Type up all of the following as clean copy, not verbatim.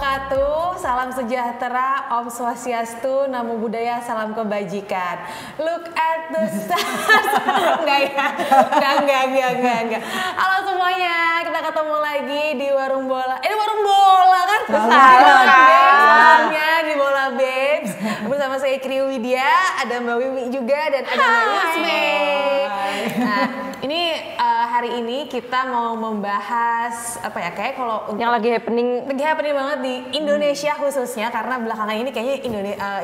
wabarakatuh, salam sejahtera, Om Swastiastu, Namo Buddhaya, salam kebajikan. Look at the stars. Enggak. Halo semuanya, kita ketemu lagi di Warung Bola. Ini Warung Bola kan? Salamnya di Bola Babes. Bersama saya Ikri Widya, ada Mbak Wiwi juga, dan ada Mbak Yusme. Nah, ini hari ini kita mau membahas apa ya, kayak kalau yang lagi happening banget di Indonesia khususnya, karena belakangan ini kayaknya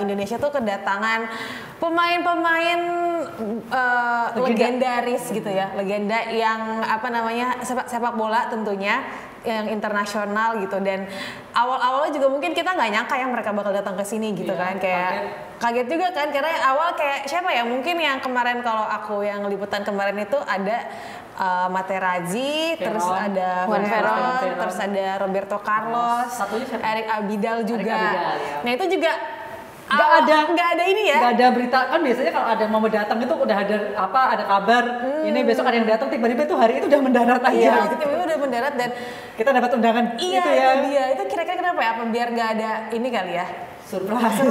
Indonesia tuh kedatangan pemain-pemain legendaris gitu ya, legenda yang apa namanya sepak bola tentunya yang internasional gitu. Dan awal-awalnya juga mungkin kita nggak nyangka ya mereka bakal datang ke sini gitu kan, kayak kaget juga kan, karena awal kayak siapa ya, mungkin yang kemarin kalau aku yang liputan kemarin itu ada Materazzi, terus ada Juan Ferron, terus ada Roberto Carlos, Eric Abidal juga. Nah itu juga nggak ada ini ya? Nggak ada berita kan, biasanya kalau ada mau datang itu udah ada kabar ini besok ada yang datang, tiba-tiba tuh hari itu udah mendarat aja. Iya, tiba-tiba udah mendarat dan kita dapat undangan. Iya, itu ya. Dia itu kira-kira kenapa ya? Apa biar nggak ada ini kali ya? Surprise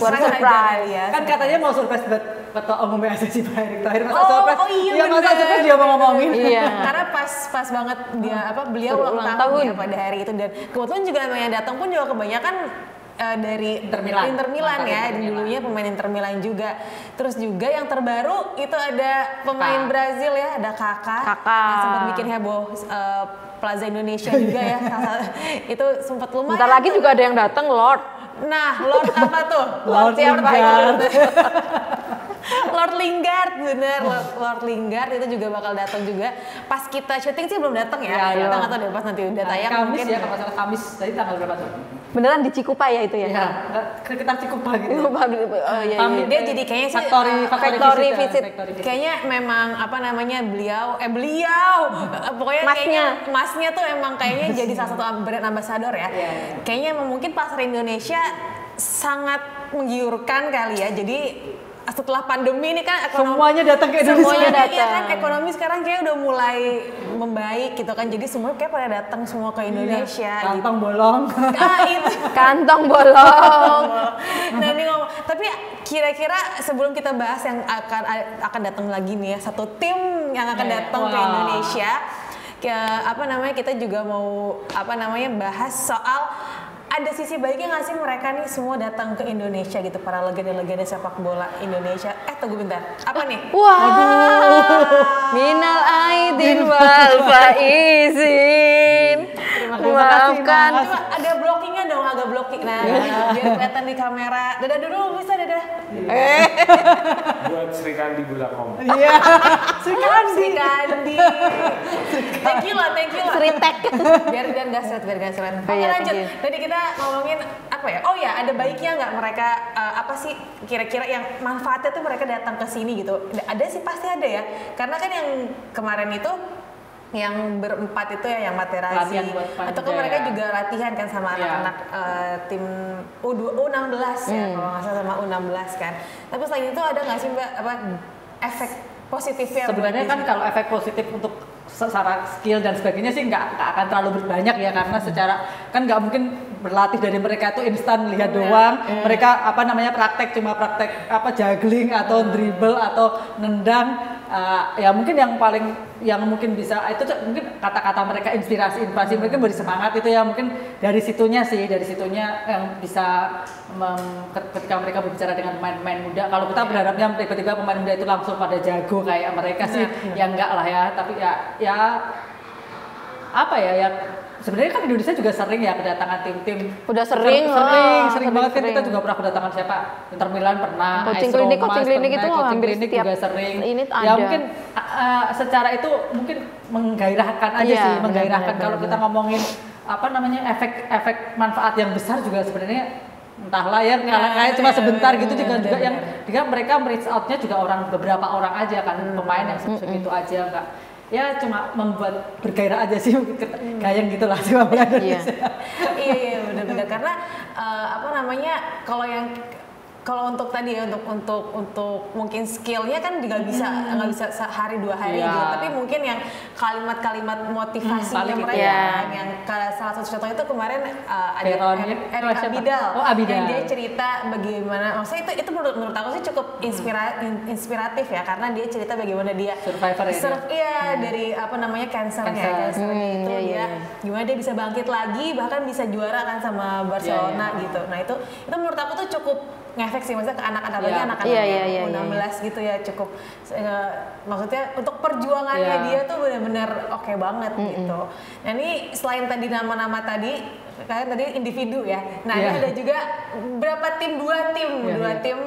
ya. Kan katanya mau surprise buat Ketua Umum PSSI Pak Erick Thohir, masa surprise? Iya, masa surprise dia mau ngomongin. Iya. Karena pas banget dia beliau ulang tahun ya pada hari itu, dan kebetulan juga yang datang pun juga kebanyakan dari Inter Milan ya, dulunya pemain Inter Milan juga. Terus juga yang terbaru itu ada pemain Brazil ya, ada Kakak yang sempat bikin heboh Plaza Indonesia juga ya. Itu sempat lumayan. Bentar lagi juga ada yang datang, Lord. Nah, Lord apa tuh? Lord Lingard. Lord Lingard, bener. Lord Lingard itu juga bakal datang juga. Pas kita syuting sih belum datang ya. Kita nggak tahu deh pas nanti udah tayang. Kamis mungkin ya, kalau salah Kamis. Tadi tanggal berapa tuh? Beneran di Cikupa ya itu ya? Iya, kita Cikupa gitu. Oh iya. Dia jadi kayaknya sih factory visit. Kayaknya memang apa namanya beliau pokoknya masnya tuh emang kayaknya jadi salah satu brand ambassador ya. Kayaknya mungkin pasar Indonesia sangat menggiurkan kali ya. Jadi setelah pandemi ini kan semuanya datang ke Indonesia. Iya kan, ekonomi sekarang kayak udah mulai membaik gitu kan. Jadi semua kayak pada datang semua ke Indonesia. Kantong bolong. Itu kantong bolong. Nah ini ngomong, tapi kira-kira sebelum kita bahas yang akan datang lagi nih ya, satu tim yang akan datang ke Indonesia, kita juga mau bahas soal ada sisi baiknya nggak sih mereka nih semua datang ke Indonesia gitu, para legenda-legenda sepak bola Indonesia. Tunggu bentar, apa nih? Minal aidin wal faizin. Maafkan. Coba agak blockingnya dong, agak blocking. Nah, biar kelihatan di kamera. Dadah dulu, bisa dadah. Buat Sri Kandi Bulakom. Iya. Sri Kandi. Thank you lah. Sritek. Biar nggak seret. Oke, lanjut. Tadi kita ngomongin apa ya? Oh ya, ada baiknya nggak mereka apa sih kira-kira yang manfaatnya tuh mereka datang ke sini gitu? Ada sih, pasti ada ya. Karena kan yang kemarin itu yang berempat itu ya, yang Materazzi, atau kan mereka juga latihan kan sama anak-anak tim U16 ya, kalau nggak salah, sama U16 kan. Tapi selain itu ada nggak sih Mbak efek positifnya? Sebenarnya kan kalau efek positif untuk secara skill dan sebagainya sih nggak akan terlalu banyak ya, karena secara kan nggak mungkin berlatih dari mereka itu instan lihat doang. Mereka praktek juggling atau dribble atau nendang. Ya mungkin yang mungkin bisa itu mungkin kata-kata mereka, inspirasi mereka beri semangat itu ya, mungkin dari situnya yang bisa ketika mereka berbicara dengan pemain-pemain muda. Kalau kita berharapnya tiba-tiba pemain muda itu langsung pada jago kayak mereka sih, ya enggak lah ya. Tapi ya sebenarnya kan Indonesia juga sering ya kedatangan tim-tim. Udah sering banget kan. Kita juga pernah kedatangan siapa? Inter Milan pernah, coaching klinik itu hampir setiap juga sering. Ini ada. Ya mungkin secara itu mungkin menggairahkan aja sih, menggairahkan. Kalau kita ngomongin efek manfaat yang besar juga sebenarnya entahlah ya, kayak cuma sebentar gitu juga yang mereka reach out-nya juga beberapa orang aja kan, pemain yang segitu aja, enggak ya cuma membuat bergairah aja sih, kayak gitulah sih Indonesia. Iya benar-benar, karena kalau untuk tadi ya, untuk mungkin skillnya kan nggak bisa sehari dua hari gitu, tapi mungkin yang kalimat-kalimat motivasinya paling mereka. gitu ya. Yang salah satu contoh itu kemarin ada Veron, Erik siapa? Abidal, Oh, Abidal. yang dia cerita bagaimana, maksudnya itu menurut aku sih cukup inspiratif ya, karena dia cerita bagaimana dia Survivor ya iya dari apa namanya cancernya Cancer. itu iya, dia iya. gimana dia bisa bangkit lagi, bahkan bisa juara kan sama Barcelona Iya. gitu. Nah itu menurut aku tuh cukup ngefek sih, maksudnya ke anak-anak, apalagi Iya. anak-anak Iya, yang iya, iya, U16 gitu ya, cukup maksudnya untuk perjuangannya Iya. dia tuh benar-benar oke banget gitu. Nah ini selain tadi nama-nama tadi, kalian tadi individu ya. Nah Iya. ini ada juga berapa tim, dua Iya. tim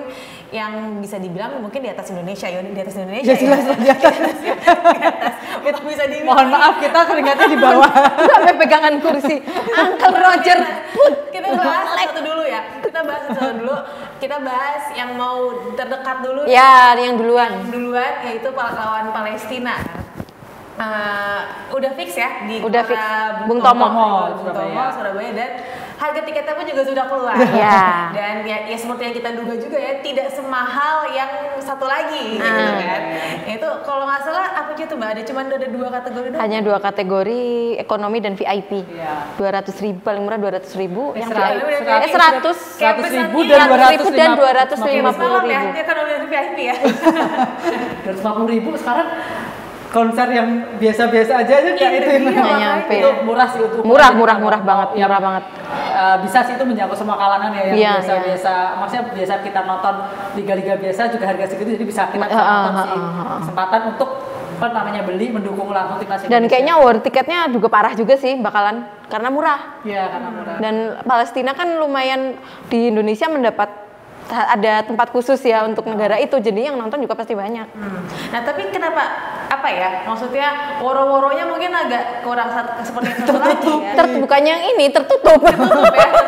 yang bisa dibilang mungkin di atas Indonesia ya, di atas Indonesia Ya jelas lah, di atas. Kita bisa dibilang. Mohon maaf, kita keringatnya di bawah. Sampai pegangan kursi. Uncle Roger. Kita bahas satu dulu ya. Kita bahas satu dulu. Kita bahas yang mau terdekat dulu. Ya, yang duluan. Duluan yaitu lawan Palestina. Udah fix ya di Udah fix. Gelora Bung Tomo. Bung Tomo, Surabaya, dan harga tiketnya pun juga sudah keluar. Iya. Dan ya seperti yang kita duga juga ya, tidak semahal yang satu lagi gitu kan. Itu kalau nggak salah apa aja tuh Mbak? Ada dua kategori doang. Hanya 2 kategori, ekonomi dan VIP. Iya. 200.000 paling murah 200.000, yang Seratus. VIP 100. 100.000 Kayak dan 100.000 dan 250 250.000. ya, dia kan udah VIP ya. 250.000 sekarang konser yang biasa-biasa aja Iya, kayak itu iya, Nggak nyampe. itu murah sih untuk Murah banget, ya, murah banget. Bisa sih itu menjangkau semua kalangan ya yang Iya, biasa-biasa maksudnya biasa kita nonton liga-liga biasa juga harga segitu, jadi bisa kita nonton sih kesempatan untuk apa namanya beli mendukung langsung timnas Indonesia. Dan kayaknya war tiketnya juga parah juga sih bakalan, karena murah. Iya, karena murah. Dan Palestina kan lumayan di Indonesia mendapat ada tempat khusus ya untuk negara itu, jadi yang nonton juga pasti banyak. Nah tapi kenapa apa ya, maksudnya woro-woronya mungkin agak kurang seperti yang satu lagi ya. Bukannya yang ini tertutup.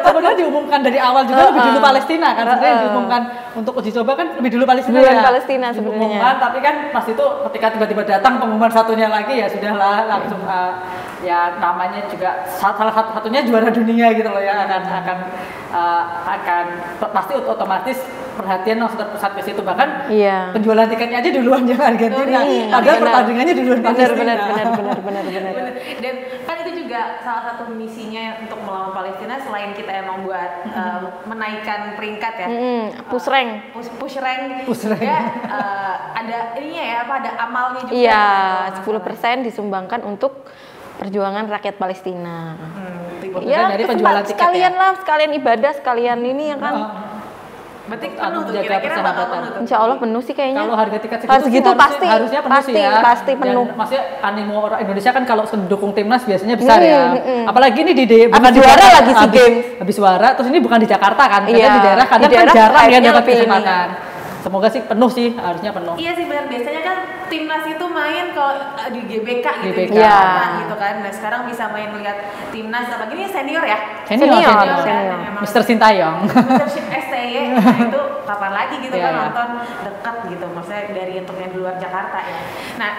Sebenarnya diumumkan dari awal juga lebih dulu Palestina kan, sebenarnya diumumkan untuk uji coba kan lebih dulu Palestina Duluan ya. Palestina sebenarnya. Diumumkan, tapi kan pas itu ketika tiba-tiba datang pengumuman satunya lagi ya sudahlah langsung ya namanya juga salah satunya juara dunia gitu loh ya, akan pasti otomatis perhatian langsung terpusat ke situ, bahkan Iya. penjualan tiketnya aja duluan yang Argentina, padahal Benar. pertandingannya duluan Palestina. Benar. Bener. Dan kan itu juga salah satu misinya untuk melawan Palestina, selain kita emang buat menaikkan peringkat ya. Push rank. Push rank. Push rank. Juga ada ininya ya, apa ada amalnya juga. Iya, kalau nggak salah. 10% disumbangkan untuk perjuangan rakyat Palestina. Ya, dari penjualan tiket sekalian ya. lah, sekalian ibadah, sekalian ini ya kan. Berarti Untuk penuh tuh, menjaga kira-kira bakal persahabatan. penuh tuh. Insya Allah penuh sih kayaknya. Kalau harga tiket Harus sih gitu harusnya penuh sih ya. pasti penuh. Dan maksudnya animo orang Indonesia kan kalau mendukung timnas biasanya besar ya. Apalagi ini bukan Habis di juara Jakarta, lagi SEA Games. habis juara, terus ini bukan di Jakarta kan, Iya, kadang di daerah kadang di daerah kan jarang ya hype-nya dapat lebih ini. kesempatan. Semoga sih penuh sih, harusnya penuh. Iya sih benar, biasanya kan timnas itu main kalau di GBK gitu GBK. di Iya. Jakarta gitu kan. Nah sekarang bisa main lihat timnas, apalagi ini senior ya. Senior. kan, Senior. emang Mr. Sintayong. Membership STY, nah itu kapan lagi gitu Iya, kan iya. nonton dekat gitu, maksudnya dari untuk yang di luar Jakarta ya. Nah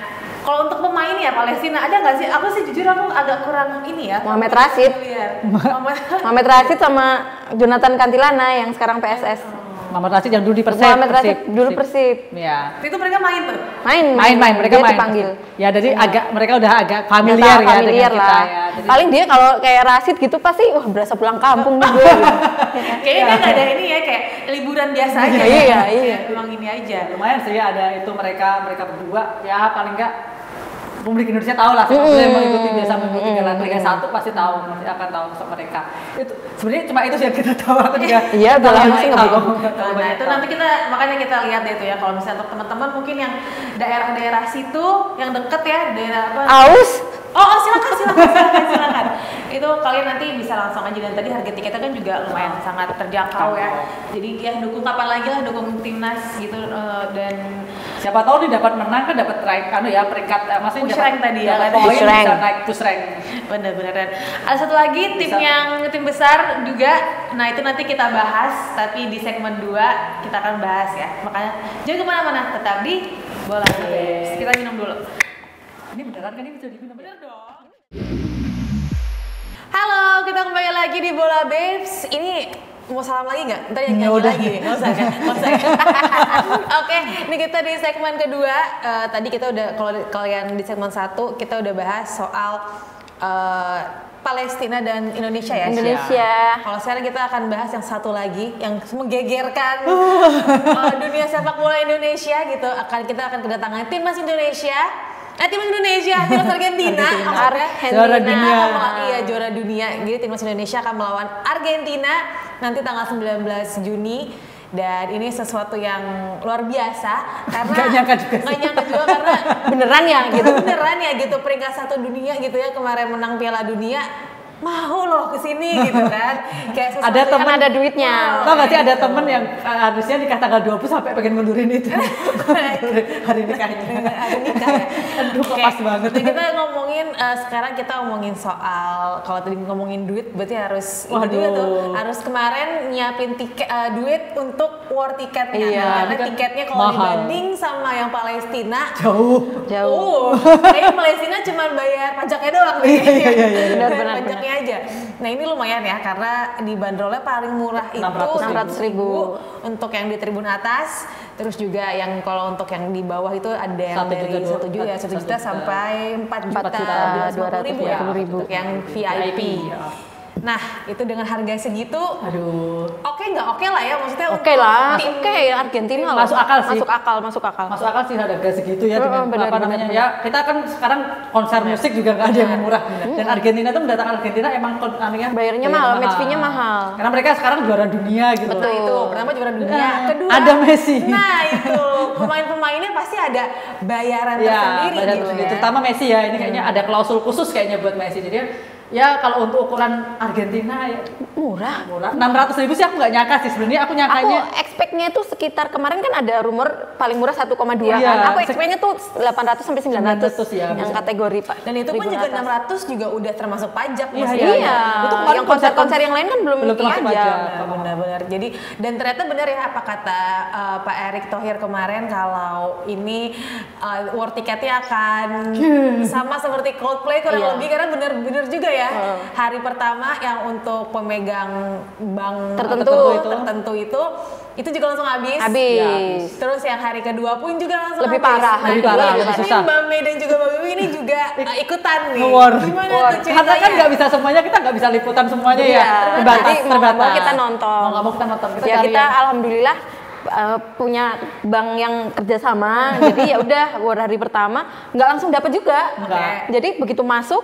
kalau untuk pemain ya Palestina ada nggak sih? Aku sih jujur aku agak kurang ini ya. Muhammad Rashid. Muhammad Rashid sama Jonathan Cantilana yang sekarang PSS. Muhammad Rashid yang dulu di Persib. Muhammad Rashid dulu Persib. Iya. Itu mereka main tuh. Main Mereka dia main. dipanggil. Ya, jadi mereka udah agak Udah familiar tahu ya familiar dengan kita lah. ya. Jadi, Paling dia kalau kayak Rashid gitu pasti wah berasa pulang kampung nih gue. Gitu. Kayaknya dia nggak ada ini ya, kayak liburan biasa aja. Iya, ya. iya. Emang ini aja. lumayan sih ada itu mereka berdua ya, paling enggak publik Indonesia tahu lah, yang mengikuti Liga 1 pasti tahu, pasti akan tahu sosok mereka. Itu sebenarnya cuma itu sih yang kita tahu, aku juga Iya, udah lama sih nggak tahu. Nah itu nanti makanya kita lihat deh itu ya, kalau misalnya untuk teman-teman mungkin yang daerah-daerah situ yang deket ya, daerah apa? Aus. Oh silakan. Itu kalian nanti bisa langsung aja, dan tadi harga tiketnya kan juga lumayan sangat terjangkau ya. Jadi ya dukung kapan lagi lah, dukung timnas gitu, dan Siapa tahu nih dapat menang kan, dapat peringkat maksudnya Push rank tadi ya, dapat kan? poin, Push rank. bisa naik push rank. bener-bener. Dan ada satu lagi tim tim besar juga. Nah itu nanti kita bahas, tapi di segmen 2 kita akan bahas ya. Makanya jangan kemana-mana, tetap di Bola Babes. Kita minum dulu. Ini beneran kan, ini bisa diminum? Bener dong. Halo, kita kembali lagi di Bola Babes. Ini Mau salam lagi nggak? Ntar yang Ya nyanyi udah. lagi. Nggak usah kan? Nggak usah. Oke, ini kita di segmen kedua. Tadi kita udah, kalau yang di segmen 1 kita udah bahas soal Palestina dan Indonesia ya. Indonesia. Kalau sekarang kita akan bahas yang satu lagi yang menggegerkan dunia sepak bola Indonesia gitu. Kita akan kedatangan timnas Indonesia. Timnas Argentina. Juara dunia. Iya, juara dunia. Jadi timnas Indonesia akan melawan Argentina nanti tanggal 19 Juni. Dan ini sesuatu yang luar biasa karena Nggak nyangka juga karena Beneran ya gitu. beneran ya gitu, peringkat 1 dunia gitu ya, kemarin menang Piala Dunia, mau loh kesini gitu kan, kayak sesuatu Ada yang- teman, ada duitnya. Tau gak sih ada temen yang harusnya nikah tanggal 20 sampai pengen ngundurin itu hari nikahnya. Ada nikah ya. Aduh, kok Oke, pas banget. jadi kita ngomongin sekarang kita ngomongin soal, kalau tadi ngomongin duit berarti harus ini Waduh. juga tuh, harus kemarin nyiapin tiket duit untuk war tiketnya. Iya. Karena Kan tiketnya kalau mahal. dibanding sama yang Palestina Jauh. kayaknya Palestina cuma bayar pajaknya doang nih. Benar, benar, Pajaknya aja. Nah ini lumayan ya karena dibanderolnya paling murah itu 600.000 untuk yang di tribun atas. Terus juga yang kalau untuk yang di bawah itu ada yang 1 dari juta, 1 juta sampai 4 juta 4.250.000 ya, ribu. untuk yang VIP. ya. Nah itu dengan harga segitu, Aduh. oke nggak oke lah ya, maksudnya Oke lah, tim- oke Argentina loh. Masuk akal sih. Masuk akal, masuk akal. Masuk akal sih harga segitu ya dengan benar, apa benar, namanya benar. ya, kita kan sekarang konser musik juga nggak ada yang murah, dan Argentina tuh mendatangkan Argentina emang anunya Bayarnya mahal, match fee-nya mahal. karena mereka sekarang juara dunia gitu. Betul itu, pertama juara dunia, Nah, kedua ada Messi. Nah itu pemain-pemainnya pasti ada bayaran Ya, tersendiri badan gitu tersendiri. ya. Terutama Messi ya, ini kayaknya ada klausul khusus kayaknya buat Messi. Jadi ya kalau untuk ukuran Argentina ya Murah. murah. 600.000 sih aku nggak nyangka sih sebenarnya. Aku Aku nyangkanya expect-nya itu sekitar, kemarin kan ada rumor paling murah 1,2 Iya, kan. Aku expect-nya tuh 800 sampai 900 ya, yang bisa. kategori Pak. Dan itu pun tribun juga atas. 600 juga udah termasuk pajak Iya, maksudnya. Iya, Itu kemarin yang konser-konser yang lain kan belum termasuk pajak. pajak. Benar-benar. Jadi dan ternyata benar ya apa kata Pak Erick Thohir kemarin, kalau ini war tiketnya akan sama seperti Coldplay kurang Iya. lebih, karena benar-benar juga ya. Hari pertama yang untuk pemegang bank tertentu itu juga langsung habis. Habis. Terus yang hari kedua pun juga langsung Lebih habis. parah, lebih parah, ini lebih susah. Mbak Mei dan juga Mbak Wiwi ini juga ikutan nih. Nge-war. Gimana War. tuh karena kan ceritanya? nggak bisa semuanya, kita nggak bisa liputan semuanya Iya, ya. jadi mau nggak mau kita nonton. Mau nggak mau kita nonton. Kita Ya cari kita yang- alhamdulillah punya bank yang kerjasama, jadi ya udah war hari pertama nggak langsung dapat juga. Nggak. Jadi begitu masuk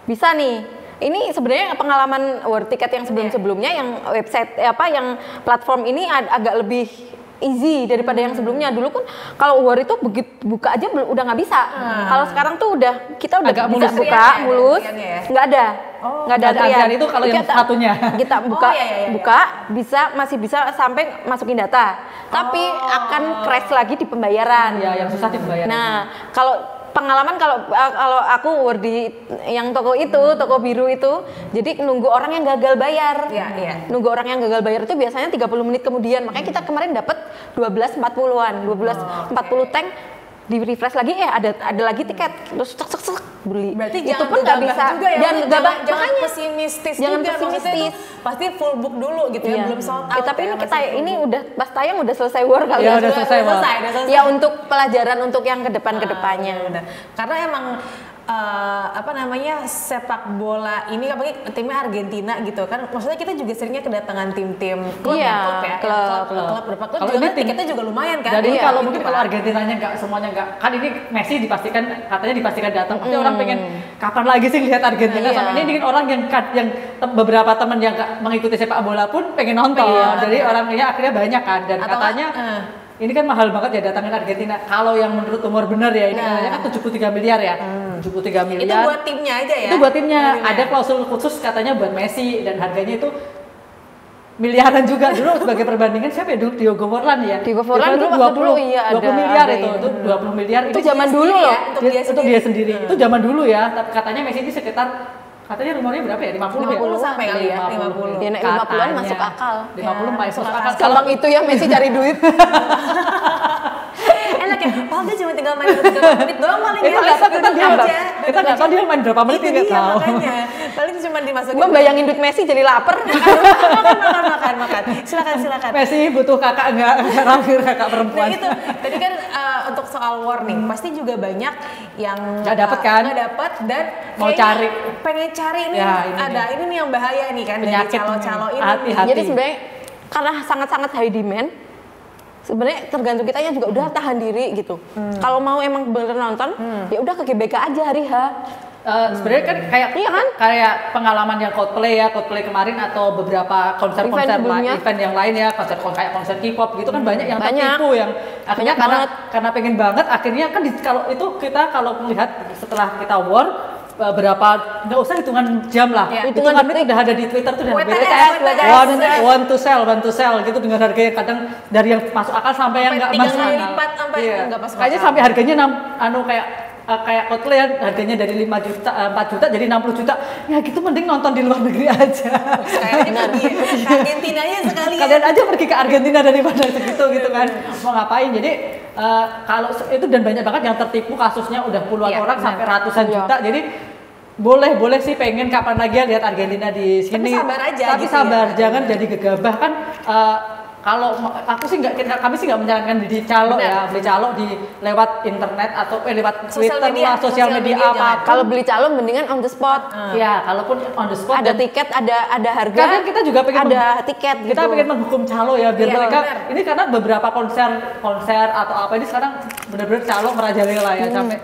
bisa nih. Ini sebenarnya pengalaman war tiket yang sebelum-sebelumnya, yang website yang platform ini agak lebih easy daripada yang sebelumnya. Dulu kan kalau war itu begitu buka aja udah nggak bisa. Kalau sekarang tuh kita udah Agak bisa mulus. buka Antriannya, mulus, antriannya ya? nggak ada. Nggak ada nggak ada antrian. antrian itu kalau yang satunya. Kita buka iya. buka masih bisa sampai masukin data, tapi akan crash lagi di pembayaran. Ya, yang susah dibayar. Nah, kalau pengalaman kalau aku war di yang toko biru itu, jadi nunggu orang yang gagal bayar. Iya. Nunggu orang yang gagal bayar itu biasanya 30 menit kemudian. Makanya kita kemarin dapat 12.40-an, 12.40 tank, di refresh lagi ada lagi tiket, terus cek beli. Berarti itu jangan pun nggak gegabah bisa. juga ya, Jangan gegabah, jangan makanya pesimistis jangan juga, maksudnya pesimistis. tuh pasti full book dulu gitu ya, Iya. belum sold out. Tapi ya, ini masih full ini book. udah pas tayang udah selesai war kali Ya, ya. udah selesai, Wak. udah selesai. Ya untuk pelajaran untuk yang ke depannya. Benar. Karena emang sepak bola ini apalagi timnya Argentina gitu kan, maksudnya kita juga seringnya kedatangan tim-tim klub Iya, klub berapa klub Kalau juga ini kan tim- tiketnya juga lumayan kan. Jadi Iya, kalau gitu mungkin kan. kalau Argentinanya nggak semuanya nggak, kan ini Messi katanya dipastikan datang. Tapi orang pengen kapan lagi sih lihat Argentina Iya. sama ini dengan orang yang beberapa teman yang nggak mengikuti sepak bola pun pengen nonton. Iya. Jadi orangnya akhirnya banyak kan, dan Atau katanya ini kan mahal banget ya datangin Argentina. Kalau yang menurut umur bener ya, ini katanya kan 73 miliar ya. 73 miliar. Itu buat timnya aja ya. Itu buat timnya. Timnya. Ada klausul khusus katanya buat Messi, dan harganya itu miliaran juga. Dulu sebagai perbandingan siapa ya dulu? Diogo Forlan ya. Diogo Forlan Itu dulu waktu dulu, iya, 20 ada- miliar ada itu. yang- Itu 20 miliar. Itu Ini zaman dia dulu sendiri loh. ya, untuk dia sendiri. Itu zaman dulu ya. Tapi katanya Messi ini sekitar, katanya rumornya berapa ya? 50 ya? 50 sampai kali ya, 50. Ya, naik 50-an masuk akal. 50 Ya, masuk masuk akal. akal. Kalau Gampang itu ya Messi cari duit. Enak ya, Ronaldo cuma tinggal main 30 menit doang paling Kita nggak tahu, kita nggak tahu dia main berapa menit, Itu nggak dia tahu. makanya. Paling cuma dimasukin. Gua bayangin duit Messi jadi lapar. makan. Silakan. Messi butuh kakak nggak terakhir kakak Nah perempuan. itu tadi kan untuk soal war nih pasti juga banyak yang Nggak dapet kan? nggak dapet dan Mau kayaknya cari. pengen cari nih Ya, ini nih yang bahaya nih kan Penyakit dari calo-calo nih. ini. Hati-hati. Jadi sebenarnya karena sangat-sangat high demand, sebenarnya tergantung kitanya juga udah tahan diri gitu. Kalau mau emang bener nonton, ya udah ke GBK aja hari H. Sebenarnya kan Iya kan? kayak pengalaman yang Coldplay kemarin atau beberapa konser-konser sebelumnya. event yang lain ya, kayak konser K-pop gitu kan banyak yang Banyak. tertipu yang akhirnya Banyak karena pengen banget akhirnya kan kalau itu kalau melihat setelah kita war berapa nggak usah hitungan jam lah, Ya, hitungan menit udah ada di Twitter tuh udah WTS, want to sell gitu dengan harga yang kadang dari yang masuk akal sampai yang nggak 3 masuk kali akal. lipat sampai nggak masuk Kayaknya akal. sampai harganya kayak Coldplay ya, harganya dari 5 juta 4 juta jadi 60 juta. Ya gitu mending nonton di luar negeri aja. Kayaknya pergi ke Argentina aja sekali ya. Kalian aja pergi ke Argentina daripada segitu gitu kan. Mau ngapain? Jadi kalau itu dan banyak banget yang tertipu kasusnya udah puluhan Iya, orang benar. sampai ratusan Iya. juta. Jadi boleh sih pengen kapan lagi ya lihat Argentina di sini. sabar aja Tapi gitu sabar, ya. jangan jadi gegabah kan. Kalau aku sih kami sih nggak menyarankan beli calo ya, beli calo di lewat internet atau lewat Sosial Twitter media, lah, sosial media jangan. apa. Kalau beli calon mendingan on the spot. Ya, kalaupun on the spot Ada dan tiket, ada harga. kadang kita juga pengen ada tiket gitu. kita pengen menghukum calo ya biar Iya, mereka benar. ini karena beberapa konser atau apa ini sekarang benar-benar calo merajalela ya sampai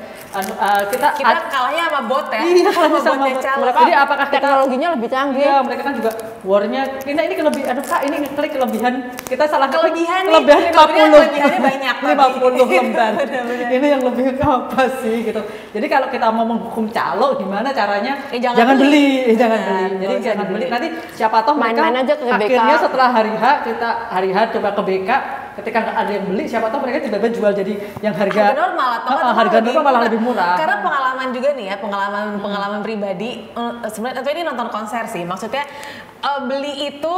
kita kalahnya sama bot ya. iya kalau sama botnya calo. jadi apakah kita teknologinya lebih canggih. iya mereka kan juga warnya ini kelebihan aduh kak ini ngeklik kelebihan kita salah Kelebihan nih, kelebihan kelebihannya banyak, 50 lembar Benar-benar. ini yang lebih apa sih gitu jadi kalau kita mau menghukum calo gimana caranya jangan beli jangan Ya, beli jadi nggak usah jangan beli dibeli. nanti siapa tahu mereka Main-main aja ke BK. akhirnya setelah hari H coba ke BK ketika nggak ada yang beli siapa tahu mereka tiba-tiba jual jadi yang harga normal atau harga normal malah lebih murah Karena pengalaman juga nih ya, pengalaman pribadi. Sebenarnya tentu ini nonton konser sih. Maksudnya beli itu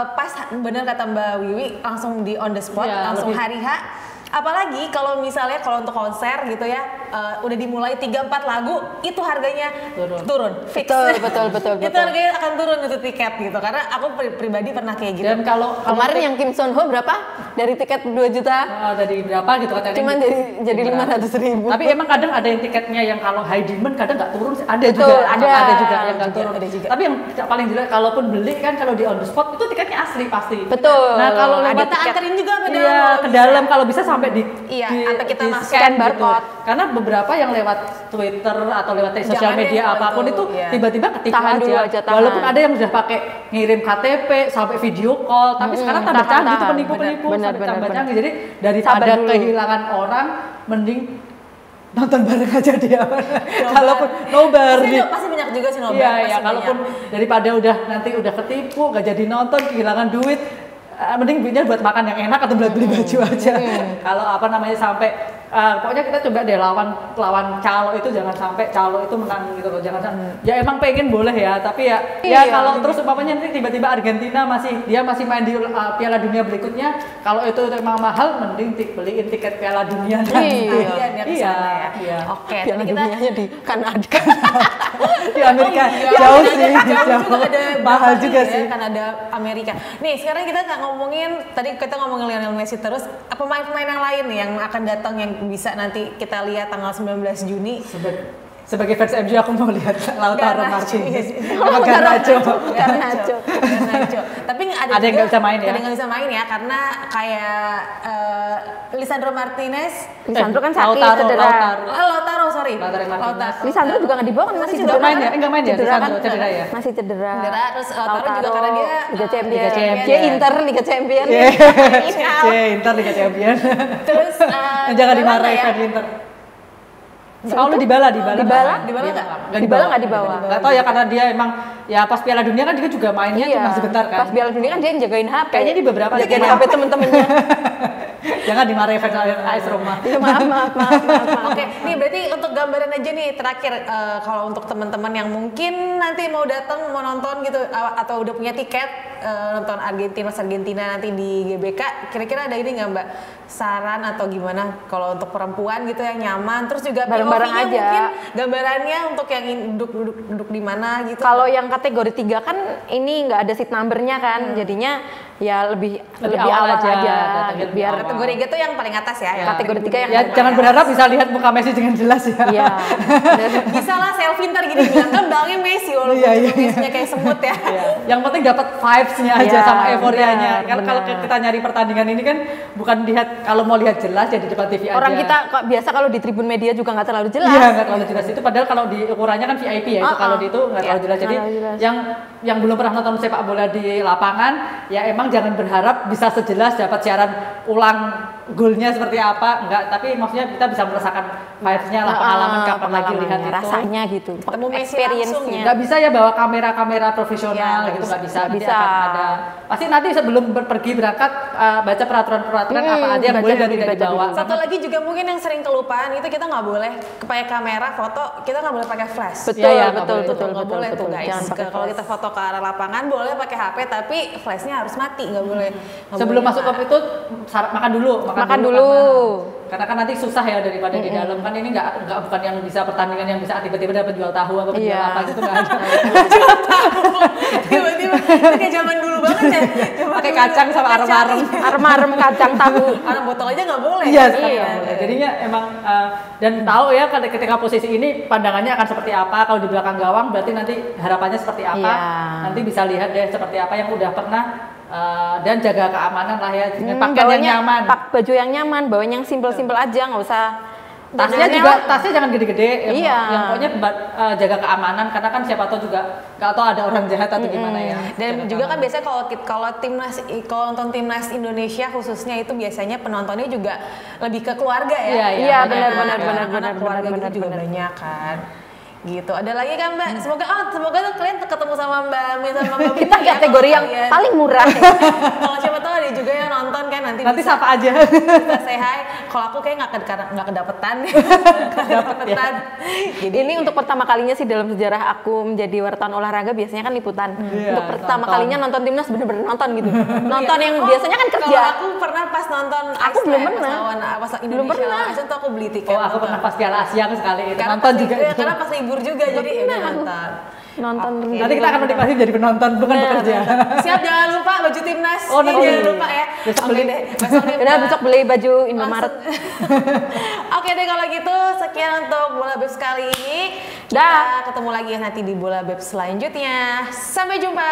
pas bener kata Mbak Wiwi langsung di on the spot, Iya, langsung lebih- hari H. Apalagi kalau misalnya kalau untuk konser gitu ya, udah dimulai 3-4 lagu, itu harganya turun fix. Betul. Itu harganya akan turun itu tiket gitu. Karena aku pribadi pernah kayak gitu. dan kalau Kemarin yang Kim Son Ho berapa? Dari tiket 2 juta. dari berapa gitu katanya Cuman jadi 500.000. tapi emang kadang ada yang tiketnya yang kalau high demand kadang nggak turun sih. Ada Betul, juga ada juga yang nggak juga, turun ada juga. tapi yang paling jelas kalaupun beli kan kalau di on the spot itu tiketnya asli pasti Betul. nah kalau Ada lewat kita anterin juga ke dalam iya kalau ke bisa. dalam kalau bisa sampai di Iya, di- sampai kita di masuk. scan barcode. gitu. Karena beberapa yang lewat Twitter atau lewat sosial Jangan media deh kalau apapun itu, itu iya. tiba-tiba ketipu Tahan dulu aja, tahan. walaupun ada yang sudah pakai ngirim KTP sampai video call tapi sekarang tambah tahan, canggih tuh tahan. penipu-penipu Benar, sampai benar, tambah benar. canggih jadi daripada Sabar dulu. kehilangan orang mending nonton bareng aja dia kalaupun nobar nih Pasti banyak juga sih nobar. iya pasti ya kalaupun banyak. daripada nanti udah ketipu gak jadi nonton kehilangan duit mending duitnya buat makan yang enak atau buat beli baju aja kalau apa namanya sampai pokoknya kita coba deh lawan calo itu jangan sampai calo itu menang gitu loh jangan sampai ya emang pengen boleh ya tapi ya Iya. kalau terus umpamanya nanti tiba-tiba Argentina masih main di Piala Dunia berikutnya kalau itu emang mahal mending beliin tiket Piala Dunia nanti Iya. Biar ke sana ya. iya. Oke, Piala tadi kita dunianya di Kanada. di Amerika iya. jauh Kanada sih jauh jauh juga ada mahal berapa juga nih sih ya, Kanada Amerika. Nih sekarang kita nggak ngomongin tadi kita ngomongin Lionel Messi terus pemain-pemain yang lain nih yang akan datang yang bisa nanti kita lihat tanggal 19 Juni. sebagai fans MU aku mau lihat Lautaro Garnacho. Martinez sama Garnacho Garnacho. Tapi Ada yang nggak bisa main ya? Ada yang nggak bisa main ya karena kayak Lisandro Martinez. Lisandro kan sakit Lautaro, cedera. Lautaro sorry. Lautaro Martinez. Lisandro juga nggak dibawa kan masih juga cedera. main ya? Enggak main ya? Cedera kan? Lisandro cedera ya? Masih cedera. Cedera, terus Lautaro juga karena dia, Liga Champion. Liga Champion. Dia Inter Liga Champion. Inter Liga Champion Terus jangan Dybala dimarahin nggak ya? kan Inter Oh, lu Dybala Dybala nggak? Dybala nggak dibawa. Nggak tahu ya karena dia emang ya pas Piala Dunia kan dia juga mainnya cuma sebentar kan. Pas Piala Dunia kan dia yang jagain HP. Kayaknya di beberapa jagain tiga- HP temen-temennya. Jangan dimarahin fans AS Roma. Iya, maaf. Oke, nih berarti untuk gambaran aja nih terakhir kalau untuk teman-teman yang mungkin nanti mau datang mau nonton gitu atau udah punya tiket nonton Argentina nanti di GBK, kira-kira ada ini nggak Mbak saran atau gimana kalau untuk perempuan gitu yang nyaman, terus juga Bareng-bareng POV-nya aja. mungkin gambarannya untuk yang duduk di mana gitu. Kalau yang kategori 3 kan ini nggak ada seat number-nya kan, jadinya ya lebih awal aja, datangnya lebih biar awal. kategori 3 tuh yang paling atas ya. kategori 3 yang Ya jangan berharap bisa lihat muka Messi dengan jelas ya. Iya. Bisa lah selfie ntar gini bilang kan belakangnya Messi walaupun Iya. Messi-nya kayak semut ya. Iya. Yang penting dapat vibes-nya aja Iya, sama euforianya. benar, Kan kalau benar. kita nyari pertandingan ini kan bukan lihat, kalau mau lihat jelas ya di depan TV aja. Orang kita kok biasa kalau di tribun media juga nggak terlalu jelas. Iya, nggak terlalu jelas itu. Padahal kalau di ukurannya kan VIP ya, itu kalau di itu nggak terlalu jelas. Jadi nggak terlalu jelas. yang belum pernah nonton sepak bola di lapangan, ya emang jangan berharap bisa sejelas dapat siaran ulang golnya seperti apa. Enggak, tapi maksudnya kita bisa merasakan vibes-nya lah, pengalaman kapan lagi lihat itu. rasanya gitu. Ketemu Messi langsung Experience-nya. Nggak bisa ya bawa kamera-kamera profesional Iya, gitu, nggak bisa. nggak Nanti bisa. akan ada. Pasti nanti sebelum pergi berangkat baca peraturan-peraturan apa aja yang dibaca boleh dan dulu, tidak dibaca dibawa. dulu. Satu lagi juga mungkin yang sering kelupaan itu kita nggak boleh pakai kamera foto, kita nggak boleh pakai flash. Betul, Iya, iya, nggak betul, boleh. betul, Nggak betul, boleh tuh betul. guys. Jangan pakai Kalau flash. kita foto ke arah lapangan boleh pakai HP tapi flashnya harus mati, nggak boleh. nggak Sebelum boleh masuk ke itu makan dulu, Makan dulu. Karena kan nanti susah ya daripada di dalam, kan ini nggak bukan yang bisa pertandingan yang bisa tiba-tiba dapat jual tahu apa jual Iya. apa gitu, nggak ada. Tiba-tiba itu kayak zaman dulu banget ya. Zaman Pakai dulu. kacang sama arem-arem. Arem-arem kacang tahu. Orang botol aja nggak boleh. Iya, sekarang Iya. nggak boleh. Jadinya emang dan tahu ya ketika posisi ini pandangannya akan seperti apa. Kalau di belakang gawang berarti nanti harapannya seperti apa. Iya. Nanti bisa lihat deh seperti apa yang udah pernah, dan jaga keamanan lah ya dengan pakaian yang nyaman. Baju yang nyaman, bawanya yang simple-simple aja, nggak usah. Tasnya juga, tasnya jangan gede-gede. Iya. Yang pokoknya jaga keamanan, karena kan siapa tahu juga nggak tahu ada orang jahat atau gimana ya. Dan Jaga juga kan keamanan. biasanya kalau nonton timnas Indonesia khususnya itu biasanya penontonnya juga lebih ke keluarga ya. Iya, Iya, benar, Anak-anak benar, keluarga benar, gitu juga benar. banyak kan. Gitu. Ada lagi kan Mbak? Semoga tuh kalian ketemu sama Mbak Ami sama Mbak Kita Bibi ya, kategori kalau yang kalian- paling murah. Kalau siapa tahu ada juga yang nonton kan nanti Nanti bisa sapa aja. bisa say hi. Kalau aku kayak nggak kedapetan. Kedapetan. Jadi ini untuk pertama kalinya sih dalam sejarah aku menjadi wartawan olahraga, biasanya kan liputan. Iya, Untuk pertama nonton. kalinya nonton timnas bener-bener nonton gitu. Nonton yang Oh, biasanya kan kerja. Kalau aku pernah pas nonton Aku Iceland, belum pas pernah. lawan pas Indonesia Belum pernah. lawan Iceland tuh aku beli tiket. Oh, aku nonton. pernah pas Piala Asia sekali itu Karena nonton pas juga. libur, karena pas libur juga jadi ya udah nonton. Nonton Oke. Nanti kita akan menikmati jadi penonton, bukan bekerja. Siap, jangan lupa baju timnas. Oh, nanti jangan beli. lupa ya. Besok Oke beli. deh, besok nih, Udah Mbak. besok beli baju Indomaret. Oke deh kalau gitu sekian untuk Bola Babes kali ini. Kita Dah. ketemu lagi nanti di Bola Babes selanjutnya. Sampai jumpa.